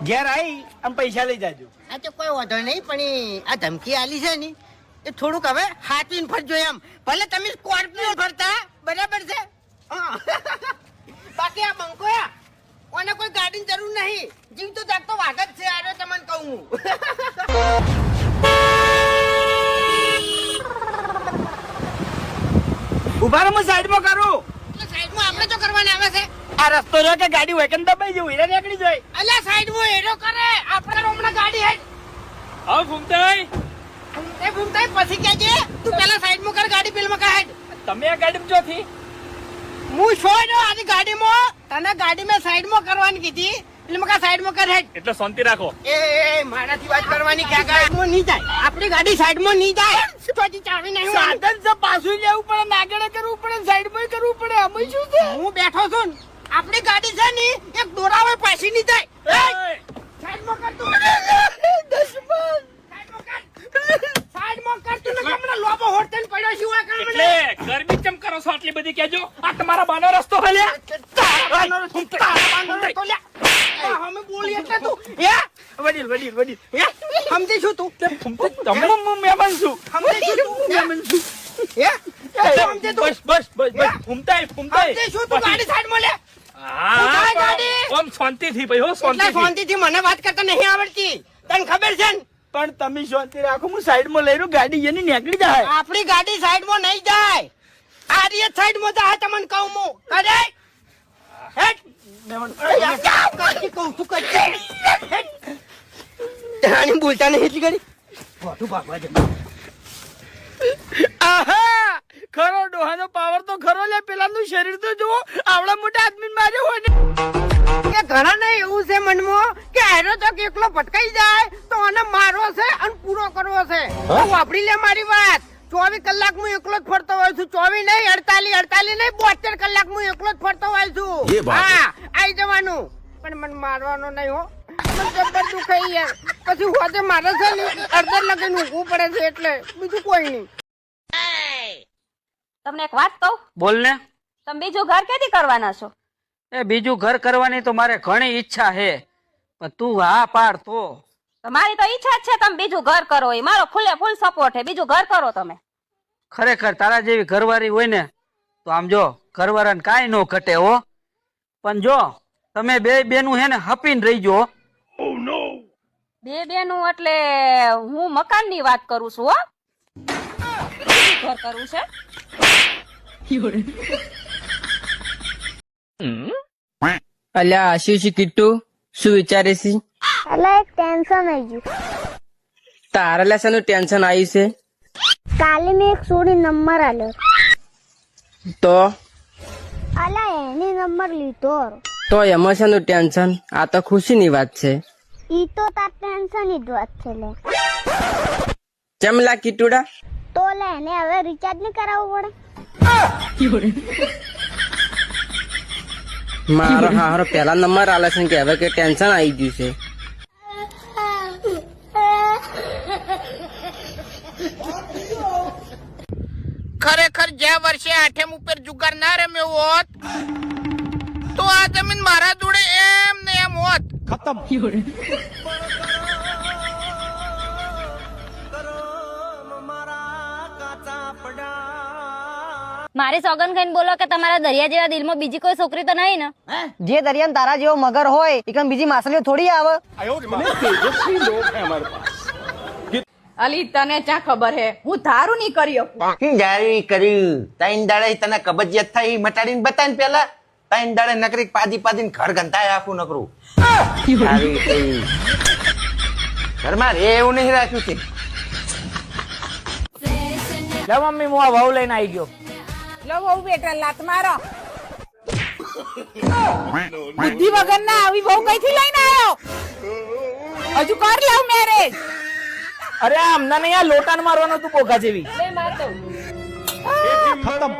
ઘેર આવી અને પૈસા લઈ જાજો. આ તો કોઈ વાંધો નહીં, પણ આ ધમકી આલી છે ને એ થોડુંક હવે હાથવીને ફરજો એમ. ભલે તમે સ્કોર્પિયો ફરતા બરાબર છે, બાકી આ બંકોયા કોને કોઈ ગાડીની જરૂર નહીં. જીવ તો જાગતો વાઘ જ છે. આરે તમને કહું હું. ઉભા રહો, હું સાઈડમાં કરું. સાઈડમાં આપણે તો કરવાના આવે છે. આ રસ્તો જો કે ગાડી વેકન દબાઈ જવું હીરા નીકળી જાય. અલ્યા સાઈડમાં હેરો કરે, આપણે હમણાં ગાડી હેડ. હા ફૂમતાઈ, ફૂમતાઈ પછી કહેજે. તું પેલા સાઈડમાં કર ગાડી, પેલમાં કા હેડ. તમે આ ગાડીમાં જોથી હું છોડ દો આની ગાડીમાં. તને ગાડી મેં સાઈડમાં કરવાની કીધી, એટલે મકા સાઈડમાં કર હેડ. એટલે શાંતિ રાખો. એ મારાથી વાત કરવાની ક્યાં ગાડીમાં નહીં જાય. આપણી ગાડી સાઈડમાં નહીં જાય. પછી ચાવી નહીં. સાધન છે, પાછું લેવું પડે, નાગડે કરવું પડે, સાઈડમાં કરવું પડે. અમે શું છે? હું બેઠો છું ને. આપણી ગાડી છે ને એક દોરાવે પાછી નહીં જાય. સાઈડમાં કર તું. દુશ્મન સાઈડમાં કર તું. ને હમણાં લોબો હોટલ પડ્યો છે. એટલે ગરમી ચમ કરો છો આટલી બધી કેજો. આ તમારા બાનો રસ્તો હલ્યા. અમે બોલી એટલે તું વડીલ વડીલ વડીલ સમજી શું તું? તમે હું મહેમાન છું. સમજી શું તું? મહેમાન છું. સમજી તું? બસ બસ બસ બસ ફૂમતાઈ ફૂમતાઈ. સમજી શું તું? ગાડી સાઈડમાં લે. હા ઉઠાય ગાડી. ઓમ શાંતિથી ભાઈ, હો એટલે શાંતિથી. શાંતિથી મને વાત કરતા નહીં આવડતી. તને ખબર છે ને? પણ તમે શાંતિ રાખો, હું સાઈડમાં લઈ રહ્યો. ગાડી એની નીકળી જાય. આપણી ગાડી સાઈડમાં નહીં જાય. આ રીત સાઈડમાં જાય તમને કહું હું. કરે હેડ. કરતી કહું છું કરતી. આની બોલતા નહીં એટલી ઘડી. મોઢું ભાગવા દે. આહા ખરો ડોહાનો પાવર તો ખરો લે. પેલાનું શરીર તો જુઓ, આવડા મોટા આદમી માર્યો હોય ને. કે ઘણા ને એવું છે મનમાં કે હેરો તો એકલો ભટકાઈ જાય તો આને મારવો છે અને પૂરો કરવો છે. વાપરી લે મારી વાત. 24 કલાક હું એકલો જ ફરતો હોય છું. 24 નહીં, 48 નહીં, 72 કલાક હું એકલો જ ફરતો હોય છું. હા આઈ જવાનું, પણ મને મારવાનો નહીં હો. મને જબર દુખાઈ યાર. પછી હોતે મારે છે ને અડધર લગીને ઊંઘવું પડે છે, એટલે બીજું કોઈ નહીં. તમને એક વાત કહું? બોલ ને. તમે બીજું ઘર ક્યાંથી કરવાના છો? એ બીજું ઘર કરવાની તો મારે ઘણી ઈચ્છા છે, પણ તું હા પાડ તો. તમારી તો ઈચ્છા જ છે તમે બીજું ઘર કરો, એ મારો ફૂલે ફૂલ સપોર્ટ છે. બીજું ઘર કરો તમે. ખરેખર તારા જેવી ઘરવાળી હોય ને તો આમ જો ઘરવાળાને કાંઈ ન ઘટે હો. પણ જો તમે બે બેનું હે ને હપીને રહીજો. બે બેનું એટલે હું મકાન ની વાત કરું છું. હો બીજું ઘર કરવું છે. અલ્યા આશીષ કિટ્ટુ શું વિચારે છે? અલા એક ટેન્શન આવી ગયું. તારા લેસનનું ટેન્શન આવ્યું છે? કાલે મેં એક છોડી નંબર આલ્યો તો અલા એની નંબર લીધો. તો એમાં શેનું ટેન્શન? આ તો ખુશીની વાત છે. ઈ તો તાર ટેન્શન જ વાત છે લે. ચમલા કિટુડા તો લે એને હવે રિચાર્જ નહીં કરાવવું પડે. મારો હારો પેલા નંબર આલે છે કે હવે કે ટેન્શન આવી ગયું છે. ખરેખર જ્યાં વર્ષે આઠેમ ઉપર જુગાર ના રમ્યો હોત તો આ જમીન મારા જોડે એમ ને એમ હોત. ખતમ. મારી સોગન ખાઈને બોલો કે તમારા દરિયા જેવા દિલમાં બીજી કોઈ છોકરી તો નહીં ને? જે દરિયામાં તારા જેવો મગર હોય એ બીજી માછલીઓ થોડી આવે. અલી તને ચા ખબર હે હું ધારું નહીં કરી શકું. જારી કર્યું તાઈન દાડે તને કબજિયાત થઈ મટાડીને બતાય ને પેલા. તાઈન દાડે નકરી પાદી પાદીને ઘર ગંધાય આખું નકરું. જારી કરી. ઘરમાં રે એવું નહીં રાખ્યું છે. લે મમ્મી, હું આ વાવ લઈને આવી ગયો. લો બહુ બેટા લાત મારો. બુદ્ધિ વગર ના આવી બહુ કઈથી લઈને આવ્યો? હજુ કર લવ મેરેજ. અરે આમના નહીં, આ લોટાન મારવાનો તું બોગા જેવી. લે માર દઉં. ખતમ.